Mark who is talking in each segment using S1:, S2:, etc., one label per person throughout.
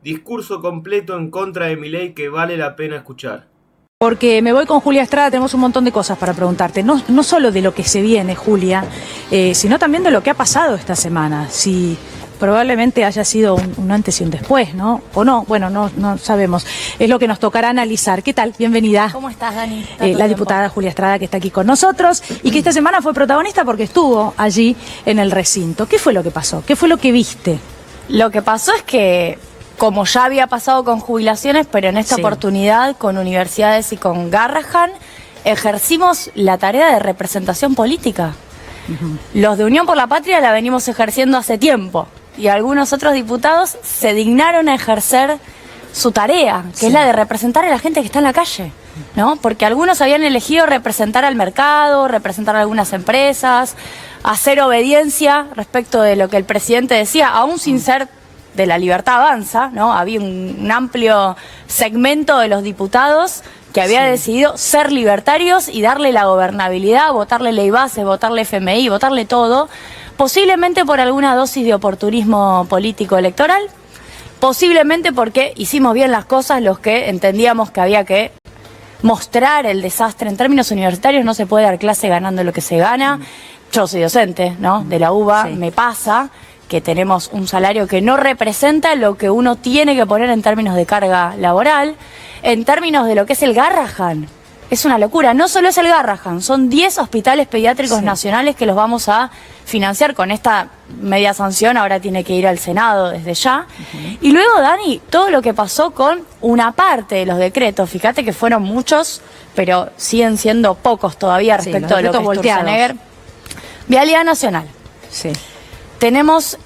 S1: Discurso completo en contra de Milei que vale la pena escuchar.
S2: Porque me voy con Julia Estrada, tenemos un montón de cosas para preguntarte, no solo de lo que se viene, Julia, sino también de lo que ha pasado esta semana, si probablemente haya sido un antes y un después, ¿no? O no, bueno, no sabemos, es lo que nos tocará analizar. ¿Qué tal? Bienvenida.
S3: ¿Cómo estás, Dani?
S2: La diputada Julia Estrada, que está aquí con nosotros y que esta semana fue protagonista porque estuvo allí en el recinto. ¿Qué fue lo que pasó? ¿Qué fue lo que viste?
S3: Lo que pasó es que, como ya había pasado con jubilaciones, pero en esta oportunidad con universidades y con Garrahan, ejercimos la tarea de representación política. Los de Unión por la Patria la venimos ejerciendo hace tiempo y algunos otros diputados se dignaron a ejercer su tarea, que es la de representar a la gente que está en la calle, ¿no? Porque algunos habían elegido representar al mercado, representar a algunas empresas, hacer obediencia respecto de lo que el presidente decía, aún sin ser de La Libertad Avanza, ¿no? Había un amplio segmento de los diputados que había decidido ser libertarios y darle la gobernabilidad, votarle ley base, votarle FMI, votarle todo, posiblemente por alguna dosis de oportunismo político electoral, posiblemente porque hicimos bien las cosas los que entendíamos que había que mostrar el desastre. En términos universitarios no se puede dar clase ganando lo que se gana. Yo soy docente, ¿no? De la UBA, me pasa que tenemos un salario que no representa lo que uno tiene que poner en términos de carga laboral, en términos de lo que es el Garrahan. Es una locura, no solo es el Garrahan, son 10 hospitales pediátricos nacionales que los vamos a financiar con esta media sanción, ahora tiene que ir al Senado desde ya. Y luego, Dani, todo lo que pasó con una parte de los decretos, fíjate que fueron muchos, pero siguen siendo pocos todavía respecto de lo que es Sturzenegger. Vialidad Nacional. Sí. Tenemos,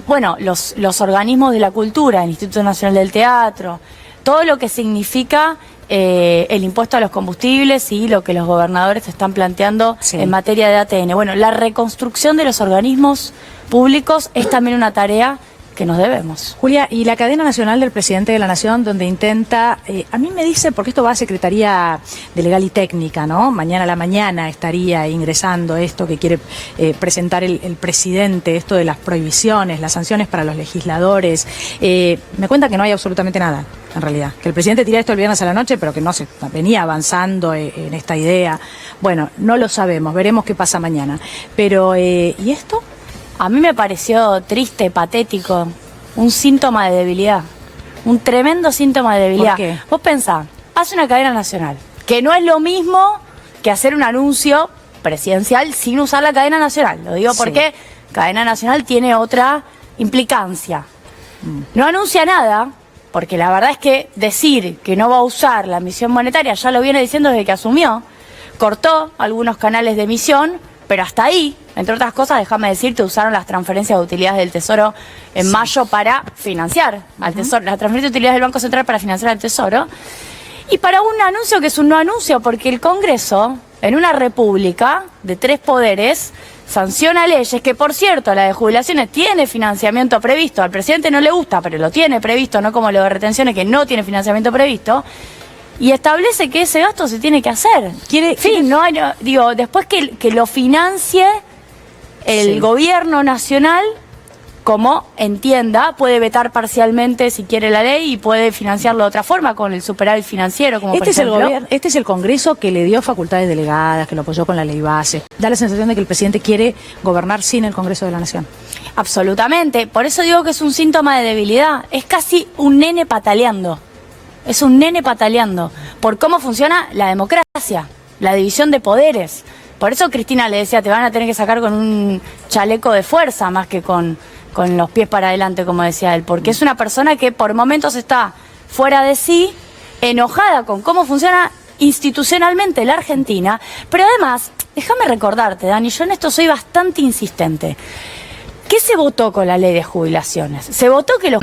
S3: bueno, los organismos de la cultura, el Instituto Nacional del Teatro, todo lo que significa el impuesto a los combustibles y lo que los gobernadores están planteando en materia de ATN. Bueno, la reconstrucción de los organismos públicos es también una tarea que nos debemos.
S2: Julia, y la cadena nacional del presidente de la Nación, donde intenta, a mí me dice, porque esto va a Secretaría de Legal y Técnica, ¿no? Mañana a la mañana estaría ingresando esto que quiere presentar el presidente, esto de las prohibiciones, las sanciones para los legisladores. Me cuenta que no hay absolutamente nada, en realidad. Que el presidente tira esto el viernes a la noche, pero que no se venía avanzando en esta idea. Bueno, no lo sabemos, veremos qué pasa mañana. Pero, ¿y esto?
S3: A mí me pareció triste, patético, un síntoma de debilidad, un tremendo síntoma de debilidad.
S2: ¿Por qué?
S3: Vos pensá, hace una cadena nacional, que no es lo mismo que hacer un anuncio presidencial sin usar la cadena nacional. Lo digo porque cadena nacional tiene otra implicancia. No anuncia nada, porque la verdad es que decir que no va a usar la emisión monetaria, ya lo viene diciendo desde que asumió, cortó algunos canales de emisión, pero hasta ahí. Entre otras cosas, déjame decirte, usaron las transferencias de utilidades del Tesoro en mayo para financiar al Tesoro, las transferencias de utilidades del Banco Central para financiar al Tesoro. Y para un anuncio que es un no anuncio, porque el Congreso, en una república de 3 poderes, sanciona leyes que, por cierto, la de jubilaciones tiene financiamiento previsto. Al presidente no le gusta, pero lo tiene previsto, no como lo de retenciones que no tiene financiamiento previsto. Y establece que ese gasto se tiene que hacer. Digo, después que lo financie el gobierno nacional, como entienda, puede vetar parcialmente si quiere la ley y puede financiarlo de otra forma con el superávit financiero, como por ejemplo.
S2: Este es el Congreso que le dio facultades delegadas, que lo apoyó con la ley base. Da la sensación de que el presidente quiere gobernar sin el Congreso de la Nación.
S3: Absolutamente. Por eso digo que es un síntoma de debilidad. Es casi un nene pataleando. Es un nene pataleando por cómo funciona la democracia, la división de poderes. Por eso Cristina le decía, te van a tener que sacar con un chaleco de fuerza más que con los pies para adelante, como decía él. Porque es una persona que por momentos está fuera de sí, enojada con cómo funciona institucionalmente la Argentina. Pero además, déjame recordarte, Dani, yo en esto soy bastante insistente. ¿Qué se votó con la ley de jubilaciones? Se votó que los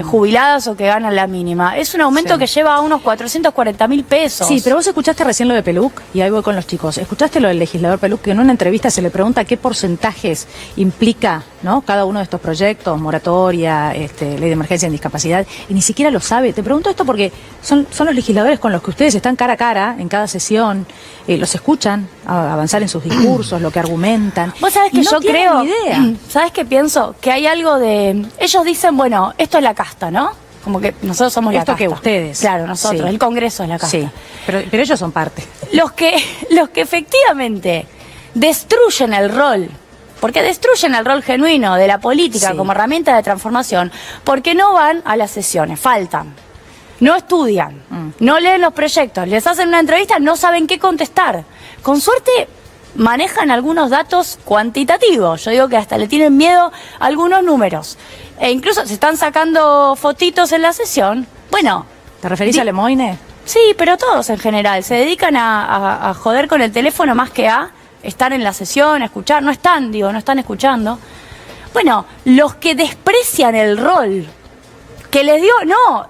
S3: jubiladas o que ganan la mínima es un aumento que lleva a unos 440.000 pesos.
S2: Sí, pero vos escuchaste recién lo de Peluc, y ahí voy con los chicos. ¿Escuchaste lo del legislador Peluc, que en una entrevista se le pregunta qué porcentajes implica, ¿no?, cada uno de estos proyectos, moratoria, ley de emergencia en discapacidad, y ni siquiera lo sabe? Te pregunto esto porque son los legisladores con los que ustedes están cara a cara en cada sesión, los escuchan avanzar en sus discursos, lo que argumentan.
S3: Vos sabés que
S2: no
S3: yo creo,
S2: idea.
S3: ¿sabés qué pienso? Que hay algo de... Ellos dicen, bueno, esto es la casta, ¿no? Como que nosotros somos la
S2: Esto
S3: casta.
S2: que ustedes.
S3: Claro, nosotros,
S2: Sí.
S3: el Congreso es la casta.
S2: Sí, pero ellos son parte.
S3: Los que efectivamente destruyen el rol, porque destruyen el rol genuino de la política
S2: Sí.
S3: como herramienta de transformación, porque no van a las sesiones, faltan, no estudian, no leen los proyectos, les hacen una entrevista, no saben qué contestar. Con suerte manejan algunos datos cuantitativos, yo digo que hasta le tienen miedo a algunos números, e incluso se están sacando fotitos en la sesión. Bueno,
S2: ¿Te referís a Lemoine?
S3: sí, pero todos en general se dedican a joder con el teléfono más que a estar en la sesión, a escuchar. No están escuchando. Bueno, los que desprecian el rol que les dio, no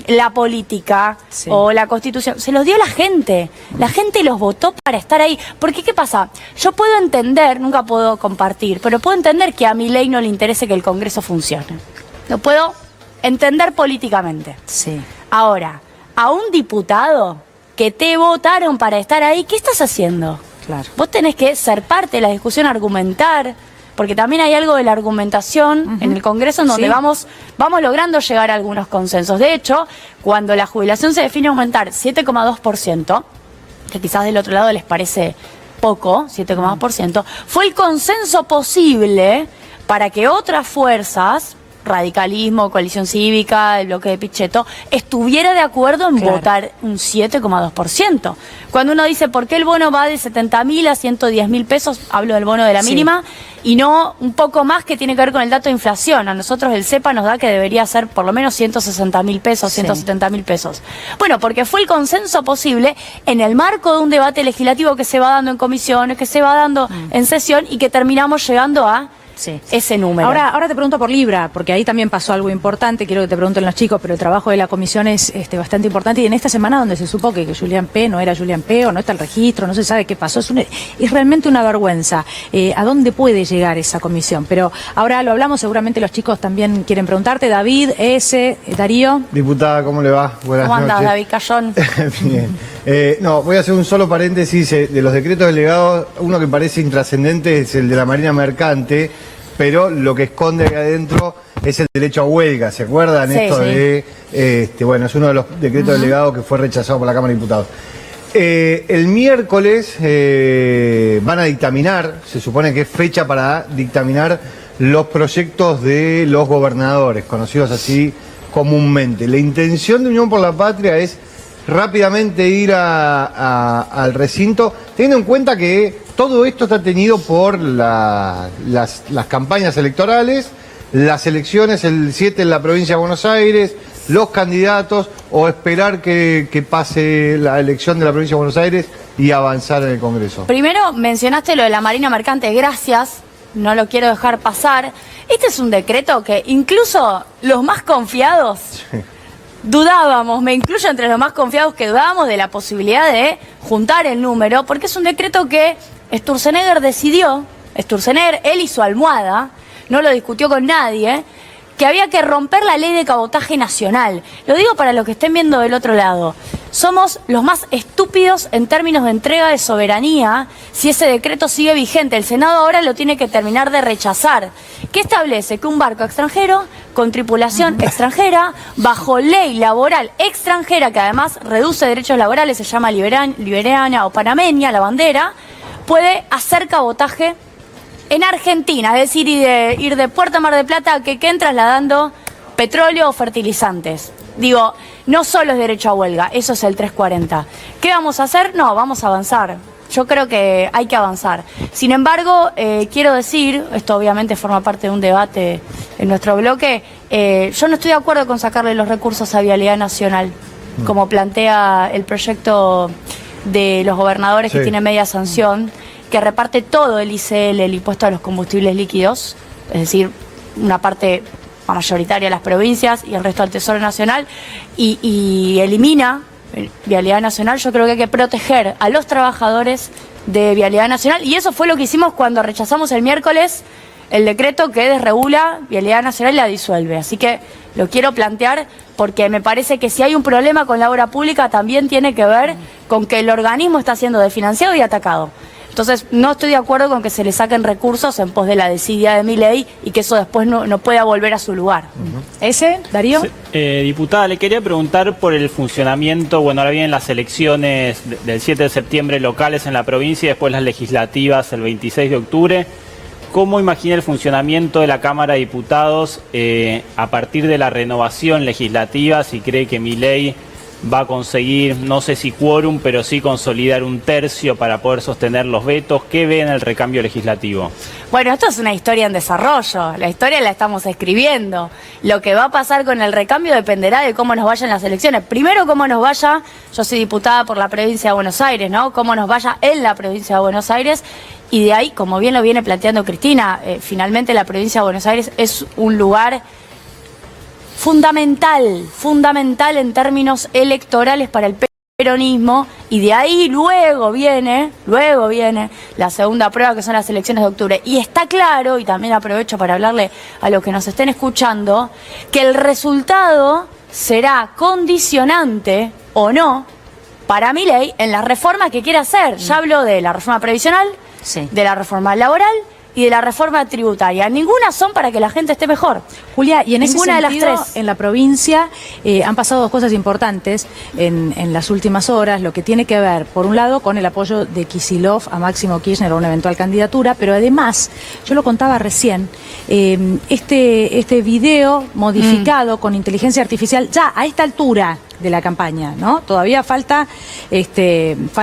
S3: la política
S2: Sí.
S3: o la Constitución, se los dio la gente. La gente los votó para estar ahí. Porque, ¿qué pasa? Yo puedo entender, nunca puedo compartir, pero puedo entender que a Milei no le interese que el Congreso funcione. Lo puedo entender políticamente.
S2: Sí.
S3: Ahora, a un diputado que te votaron para estar ahí, ¿qué estás haciendo?
S2: Claro.
S3: Vos tenés que ser parte de la discusión, argumentar, porque también hay algo de la argumentación en el Congreso en donde
S2: Sí.
S3: vamos logrando llegar a algunos consensos. De hecho, cuando la jubilación se define aumentar 7,2%, que quizás del otro lado les parece poco, 7,2%, fue el consenso posible para que otras fuerzas, radicalismo, coalición cívica, el bloque de Pichetto, estuviera de acuerdo en
S2: Claro.
S3: votar un 7,2%. Cuando uno dice, ¿por qué el bono va de 70.000 a 110.000 pesos? Hablo del bono de la
S2: Sí.
S3: mínima, y no un poco más que tiene que ver con el dato de inflación. A nosotros el CEPA nos da que debería ser por lo menos 160.000 pesos,
S2: Sí.
S3: 170.000 pesos. Bueno, porque fue el consenso posible en el marco de un debate legislativo que se va dando en comisiones, que se va dando en sesión y que terminamos llegando a
S2: Sí.
S3: ese número.
S2: Ahora te pregunto por Libra, porque ahí también pasó algo importante, quiero que te pregunten los chicos, pero el trabajo de la comisión es bastante importante, y en esta semana donde se supo que Julián P. no era Julián P. o no está el registro, no se sabe qué pasó, es realmente una vergüenza. ¿A dónde puede llegar esa comisión? Pero ahora lo hablamos, seguramente los chicos también quieren preguntarte. David, Darío.
S4: Diputada, ¿cómo le va? Buenas
S3: ¿Cómo andás,
S4: noches.
S3: David Cayón?
S4: Bien. No, voy a hacer un solo paréntesis de los decretos delegados. Uno que parece intrascendente es el de la Marina Mercante, pero lo que esconde ahí adentro es el derecho a huelga. ¿Se acuerdan?
S3: Sí,
S4: Esto
S3: sí.
S4: de, bueno, es uno de los decretos delegados que fue rechazado por la Cámara de Diputados. El miércoles van a dictaminar, se supone que es fecha para dictaminar los proyectos de los gobernadores, conocidos así comúnmente. La intención de Unión por la Patria es rápidamente ir al recinto, teniendo en cuenta que todo esto está tenido por las campañas electorales, las elecciones el 7 en la provincia de Buenos Aires, los candidatos, o esperar que pase la elección de la provincia de Buenos Aires y avanzar en el Congreso.
S3: Primero mencionaste lo de la Marina Mercante, gracias, no lo quiero dejar pasar. Este es un decreto que incluso los más confiados dudábamos, me incluyo entre los más confiados que dudábamos de la posibilidad de juntar el número, porque es un decreto que Sturzenegger decidió, él y su almohada, no lo discutió con nadie, que había que romper la ley de cabotaje nacional. Lo digo para los que estén viendo del otro lado. Somos los más estúpidos en términos de entrega de soberanía si ese decreto sigue vigente. El Senado ahora lo tiene que terminar de rechazar. ¿Qué establece? Que un barco extranjero, con tripulación extranjera, bajo ley laboral extranjera, que además reduce derechos laborales, se llama liberana o panameña, la bandera, puede hacer cabotaje en Argentina, es decir, ir de Puerto Mar del Plata a Quequén trasladando petróleo o fertilizantes. Digo, no solo es derecho a huelga, eso es el 340. ¿Qué vamos a hacer? No, vamos a avanzar. Yo creo que hay que avanzar. Sin embargo, quiero decir, esto obviamente forma parte de un debate en nuestro bloque, yo no estoy de acuerdo con sacarle los recursos a Vialidad Nacional, como plantea el proyecto de los gobernadores que
S4: Sí.
S3: tiene media sanción, que reparte todo el ICL, el impuesto a los combustibles líquidos, es decir, una parte mayoritaria a las provincias y el resto al Tesoro Nacional, y elimina Vialidad Nacional. Yo creo que hay que proteger a los trabajadores de Vialidad Nacional, y eso fue lo que hicimos cuando rechazamos el miércoles el decreto que desregula Vialidad Nacional y la disuelve. Así que lo quiero plantear porque me parece que si hay un problema con la obra pública también tiene que ver con que el organismo está siendo desfinanciado y atacado. Entonces, no estoy de acuerdo con que se le saquen recursos en pos de la desidia de Milei y que eso después no pueda volver a su lugar.
S2: ¿Ese, Darío?
S5: Sí, diputada, le quería preguntar por el funcionamiento, bueno, ahora vienen las elecciones del 7 de septiembre locales en la provincia y después las legislativas el 26 de octubre. ¿Cómo imagina el funcionamiento de la Cámara de Diputados a partir de la renovación legislativa? Si cree que Milei va a conseguir, no sé si quórum, pero sí consolidar un tercio para poder sostener los vetos. ¿Qué ve en el recambio legislativo?
S3: Bueno, esto es una historia en desarrollo, la historia la estamos escribiendo. Lo que va a pasar con el recambio dependerá de cómo nos vayan las elecciones. Primero, cómo nos vaya, yo soy diputada por la provincia de Buenos Aires, ¿no? Cómo nos vaya en la provincia de Buenos Aires. Y de ahí, como bien lo viene planteando Cristina, finalmente la provincia de Buenos Aires es un lugar fundamental en términos electorales para el peronismo, y de ahí luego viene la segunda prueba, que son las elecciones de octubre. Y está claro, y también aprovecho para hablarle a los que nos estén escuchando, que el resultado será condicionante o no para Milei en las reformas que quiere hacer. Ya habló de la reforma previsional,
S2: Sí.
S3: de la reforma laboral y de la reforma tributaria. Ninguna son para que la gente esté mejor.
S2: Julia, y en ese
S3: Ninguna de las
S2: sentido,
S3: tres.
S2: en la provincia han pasado dos cosas importantes en las últimas horas, lo que tiene que ver, por un lado, con el apoyo de Kicillof a Máximo Kirchner a una eventual candidatura, pero además, yo lo contaba recién, este video modificado con inteligencia artificial, ya a esta altura de la campaña, ¿no? Todavía falta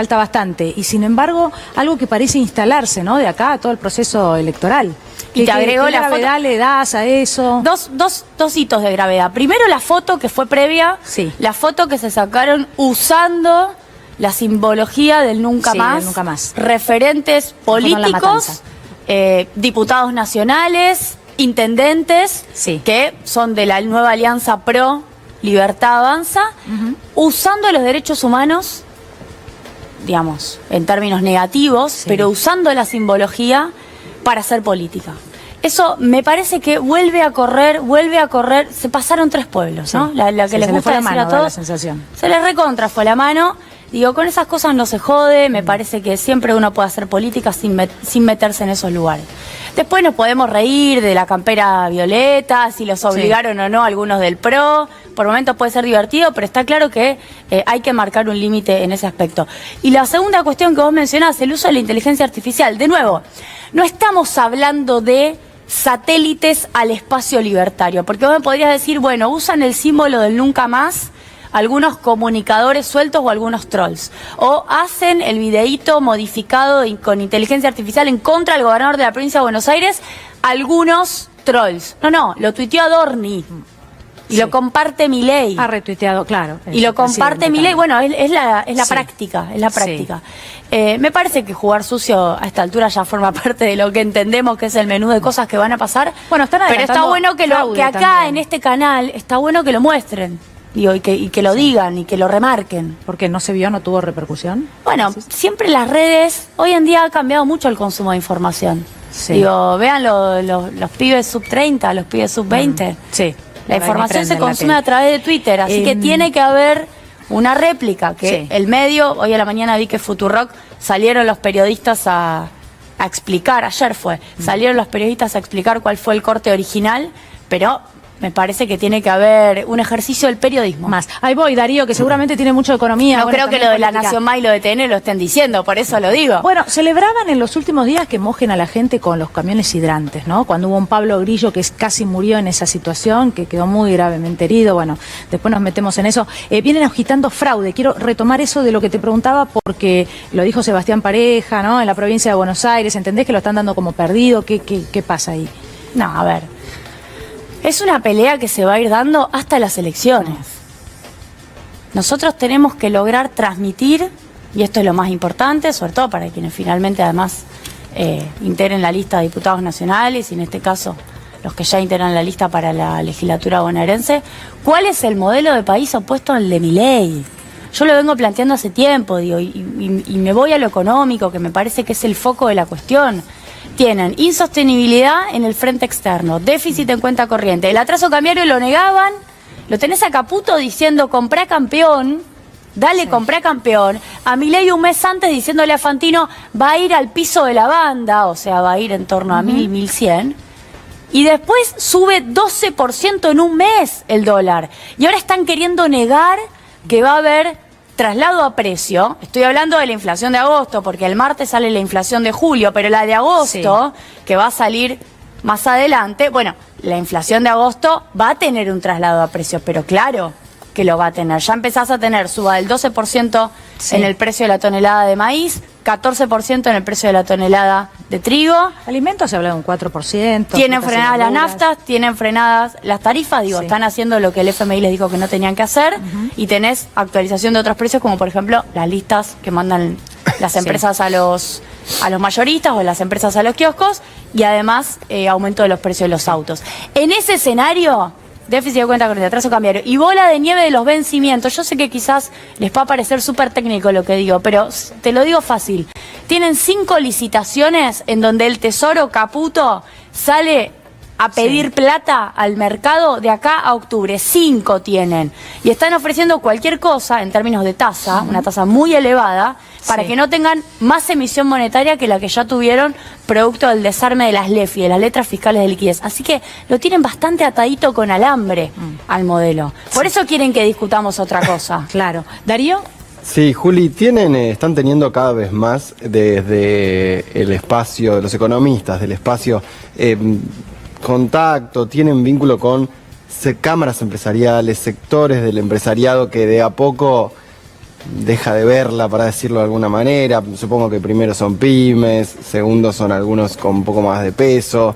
S2: bastante, y sin embargo, algo que parece instalarse, ¿no? De acá a todo el proceso electoral.
S3: Y te agrego
S2: ¿Qué
S3: la
S2: gravedad
S3: foto?
S2: le das a eso?
S3: Dos hitos de gravedad. Primero, la foto que fue previa,
S2: Sí.
S3: la foto que se sacaron usando la simbología del nunca
S2: Sí,
S3: más,
S2: del nunca más.
S3: Referentes
S2: Fueron la
S3: políticos,
S2: matanza.
S3: diputados nacionales, intendentes,
S2: Sí.
S3: que son de la nueva alianza Pro Libertad Avanza, usando los derechos humanos, digamos, en términos negativos,
S2: Sí.
S3: pero usando la simbología para hacer política. Eso me parece que vuelve a correr, se pasaron 3 pueblos, ¿no?
S2: Sí.
S3: La que
S2: Sí,
S3: les
S2: se le
S3: gusta
S2: fue la
S3: decir
S2: mano,
S3: a
S2: da la
S3: todos.
S2: sensación.
S3: Se les recontra fue la mano. Digo, con esas cosas no se jode, me parece que siempre uno puede hacer política sin meterse en esos lugares. Después nos podemos reír de la campera violeta, si los obligaron o no algunos del PRO. Por momentos puede ser divertido, pero está claro que hay que marcar un límite en ese aspecto. Y la segunda cuestión que vos mencionás, el uso de la inteligencia artificial. De nuevo, no estamos hablando de satélites al espacio libertario, porque vos me podrías decir, bueno, usan el símbolo del nunca más algunos comunicadores sueltos o algunos trolls, o hacen el videíto modificado con inteligencia artificial en contra del gobernador de la provincia de Buenos Aires, algunos trolls. No, lo tuiteó Adorni y
S2: Sí.
S3: lo comparte Milei.
S2: Ha retuiteado, claro.
S3: Y lo comparte Milei. Bueno, es la
S2: Sí.
S3: práctica, es la
S2: Sí.
S3: práctica. Me parece que jugar sucio a esta altura ya forma parte de lo que entendemos que es el menú de cosas que van a pasar.
S2: Bueno, están
S3: pero está
S2: adelantando
S3: bueno que
S2: fraude
S3: acá
S2: también.
S3: en este canal está bueno que lo muestren. Digo, y que lo digan y que lo remarquen.
S2: Porque no se vio, no tuvo repercusión.
S3: Bueno, siempre las redes, hoy en día ha cambiado mucho el consumo de información.
S2: Sí.
S3: Digo, vean los pibes sub 30, los pibes sub 20.
S2: Sí.
S3: La información se consume a
S2: través
S3: través de Twitter, así que tiene que haber una réplica, que
S2: Sí.
S3: el medio, hoy a la mañana vi que Futurock salieron los periodistas a explicar, ayer fue, salieron los periodistas a explicar cuál fue el corte original, pero me parece que tiene que haber un ejercicio del periodismo.
S2: más. Ahí voy, Darío, que seguramente tiene mucho de economía.
S3: No
S2: bueno,
S3: creo que
S2: también
S3: lo de la
S2: política.
S3: Nación Más y lo de TN lo estén diciendo, por eso lo digo.
S2: Bueno, celebraban en los últimos días que mojen a la gente con los camiones hidrantes, ¿no? Cuando hubo un Pablo Grillo que casi murió en esa situación, que quedó muy gravemente herido. Bueno, después nos metemos en eso. Vienen agitando fraude. Quiero retomar eso de lo que te preguntaba porque lo dijo Sebastián Pareja, ¿no? En la provincia de Buenos Aires. ¿Entendés que lo están dando como perdido? ¿Qué pasa ahí?
S3: No, a ver. Es una pelea que se va a ir dando hasta las elecciones. Nosotros tenemos que lograr transmitir, y esto es lo más importante, sobre todo para quienes finalmente además integren la lista de diputados nacionales, y en este caso los que ya integran la lista para la legislatura bonaerense, ¿cuál es el modelo de país opuesto al de Milei? Yo lo vengo planteando hace tiempo, digo, y me voy a lo económico, que me parece que es el foco de la cuestión. Tienen insostenibilidad en el frente externo, déficit en cuenta corriente. El atraso cambiario lo negaban, lo tenés a Caputo diciendo comprá campeón, Dale, compré campeón. A Milei un mes antes diciéndole a Fantino, va a ir al piso de la banda, o sea, va a ir en torno a 1.000, 1.100. Y después sube 12% en un mes el dólar. Y ahora están queriendo negar que va a haber traslado a precio. Estoy hablando de la inflación de agosto, porque el martes sale la inflación de julio, pero la de agosto, que va a salir más adelante, bueno, la inflación de agosto va a tener un traslado a precio, pero claro que lo va a tener. Ya empezás a tener suba del 12% en el precio de la tonelada de maíz, 14% en el precio de la tonelada de trigo.
S2: Alimentos se habla de un 4%.
S3: Tienen frenadas las naftas, tienen frenadas las tarifas, digo, están haciendo lo que el FMI les dijo que no tenían que hacer, y tenés actualización de otros precios, como por ejemplo las listas que mandan las empresas a los mayoristas o las empresas a los kioscos, y además aumento de los precios de los autos. En ese escenario, déficit de cuenta corriente, atraso cambiario y bola de nieve de los vencimientos. Yo sé que quizás les va a parecer súper técnico lo que digo, pero te lo digo fácil. Tienen 5 licitaciones en donde el Tesoro Caputo sale a pedir plata al mercado de acá a octubre. 5 tienen. Y están ofreciendo cualquier cosa en términos de tasa, una tasa muy elevada, para que no tengan más emisión monetaria que la que ya tuvieron producto del desarme de las LEFI, de las letras fiscales de liquidez. Así que lo tienen bastante atadito con alambre al modelo. Por eso quieren que discutamos otra cosa.
S2: Claro. Darío.
S6: Sí, Juli, están teniendo cada vez más desde el espacio de los economistas, del espacio contacto, tienen vínculo con cámaras empresariales, sectores del empresariado que de a poco deja de verla, para decirlo de alguna manera. Supongo que primero son pymes, segundo son algunos con un poco más de peso.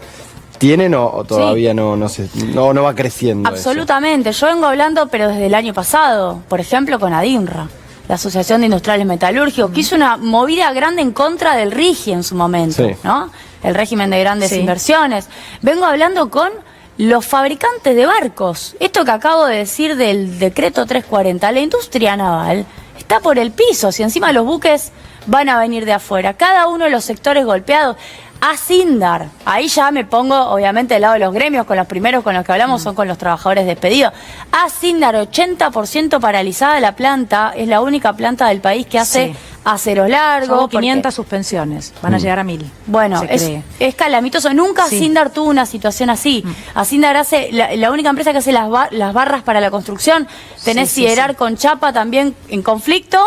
S6: ¿Tienen o todavía no va creciendo?
S3: Absolutamente. Yo vengo hablando, pero desde el año pasado, por ejemplo, con ADINRA, la Asociación de Industriales Metalúrgicos, que hizo una movida grande en contra del RIGI en su momento, ¿no? El régimen de grandes inversiones. Vengo hablando con los fabricantes de barcos. Esto que acabo de decir del decreto 340, la industria naval está por el piso, si encima los buques van a venir de afuera. Cada uno de los sectores golpeados. Asindar, ahí ya me pongo obviamente del lado de los gremios, con los primeros con los que hablamos son con los trabajadores despedidos. Asindar, 80% paralizada la planta, es la única planta del país que hace aceros largos.
S2: Son 500 suspensiones, van a llegar a 1000.
S3: Bueno, es calamitoso. Nunca Asindar tuvo una situación así. Asindar hace, la única empresa que hace las barras para la construcción. Tenés Siderar con chapa también en conflicto,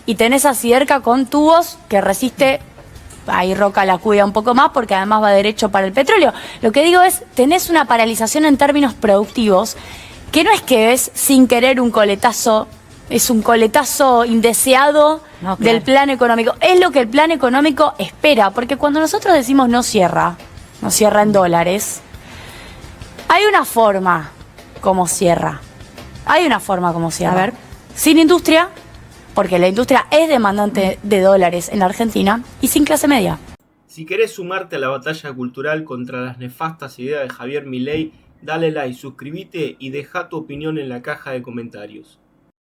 S3: y tenés a Siderca con tubos que resiste. Ahí Roca la cuida un poco más porque además va derecho para el petróleo. Lo que digo es, tenés una paralización en términos productivos, que no es que es sin querer un coletazo, es un coletazo indeseado del plan económico. Es lo que el plan económico espera, porque cuando nosotros decimos no cierra en dólares, hay una forma como cierra. Hay una forma como cierra.
S2: A ver.
S3: Sin industria, porque la industria es demandante de dólares en la Argentina, y sin clase media.
S1: Si querés sumarte a la batalla cultural contra las nefastas ideas de Javier Milei, dale like, suscríbete y deja tu opinión en la caja de comentarios.